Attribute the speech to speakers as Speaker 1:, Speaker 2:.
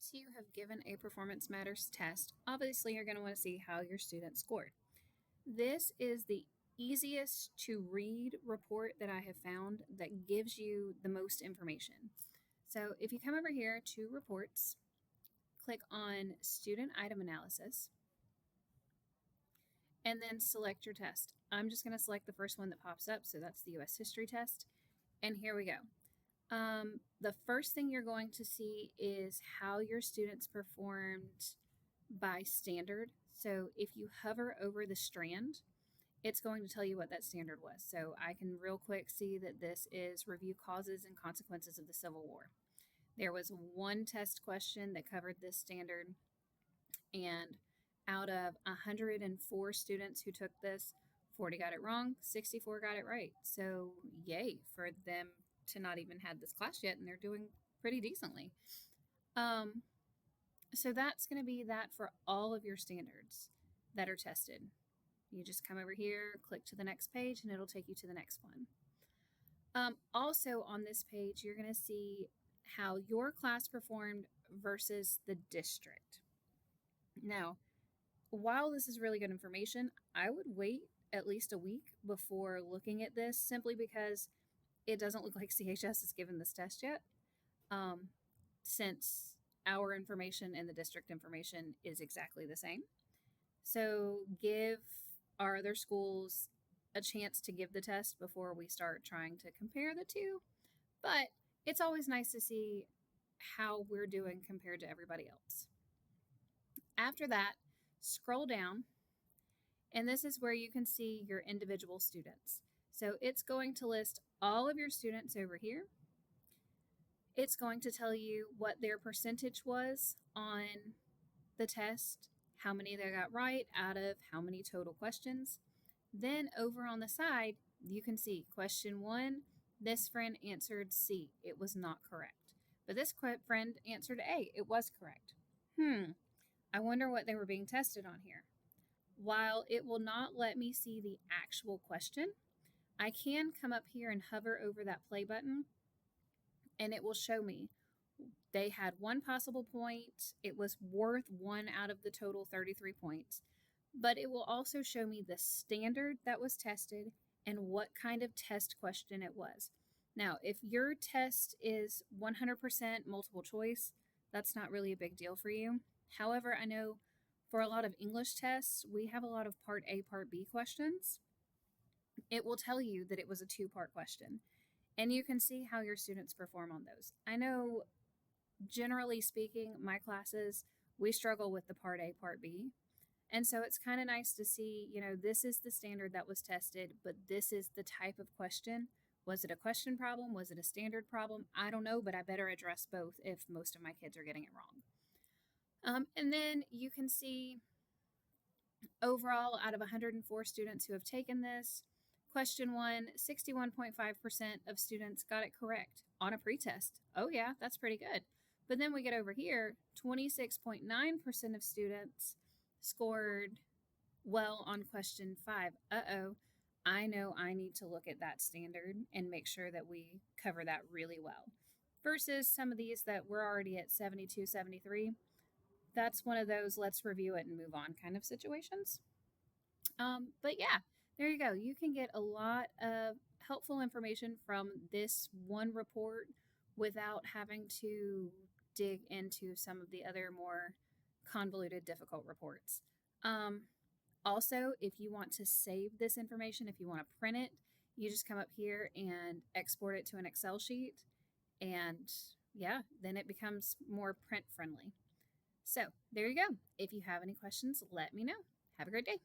Speaker 1: Once you have given a Performance Matters test, obviously you're going to want to see how your students scored. This is the easiest to read report that I have found that gives you the most information. So if you come over here to Reports, click on Student Item Analysis, and then select your test. I'm just going to select the first one that pops up, so that's the U.S. History test, and here we go. The first thing you're going to see is how your students performed by standard. So if you hover over the strand, it's going to tell you what that standard was. So I can real quick see that this is Review Causes and Consequences of the Civil War. There was one test question that covered this standard, and out of 104 students who took this, 40 got it wrong, 64 got it right. So yay for them to not even had this class yet, and they're doing pretty decently. So that's going to be that for all of your standards that are tested. You just come over here, click to the next page, and it'll take you to the next one. Also on this page, you're going to see how your class performed versus the district. Now, while this is really good information, I would wait at least a week before looking at this, simply because it doesn't look like CHS has given this test yet, since our information and the district information is exactly the same. So give our other schools a chance to give the test before we start trying to compare the two. But it's always nice to see how we're doing compared to everybody else. After that, scroll down, and this is where you can see your individual students. So it's going to list all of your students over here. It's going to tell you what their percentage was on the test, how many they got right out of how many total questions. Then over on the side, you can see question 1, this friend answered C. It was not correct. But this friend answered A. It was correct. I wonder what they were being tested on here. While it will not let me see the actual question, I can come up here and hover over that play button, and it will show me they had one possible point. It was worth 1 out of the total 33 points. But it will also show me the standard that was tested and what kind of test question it was. Now, if your test is 100% multiple choice, that's not really a big deal for you. However, I know for a lot of English tests, we have a lot of Part A, Part B questions. It will tell you that it was a 2-part question, and you can see how your students perform on those. I know, generally speaking, my classes, we struggle with the Part A, Part B. And so it's kind of nice to see, this is the standard that was tested, but this is the type of question. Was it a question problem? Was it a standard problem? I don't know, but I better address both if most of my kids are getting it wrong. And then you can see overall, out of 104 students who have taken this, question 1, 61.5% of students got it correct on a pretest. Oh yeah, that's pretty good. But then we get over here, 26.9% of students scored well on question 5. I know I need to look at that standard and make sure that we cover that really well. Versus some of these that we're already at 72, 73. That's one of those let's review it and move on kind of situations. But yeah, there you go. You can get a lot of helpful information from this one report without having to dig into some of the other more convoluted, difficult reports. Also, if you want to save this information, if you want to print it, you just come up here and export it to an Excel sheet, and yeah, then it becomes more print friendly. So there you go. If you have any questions, let me know. Have a great day.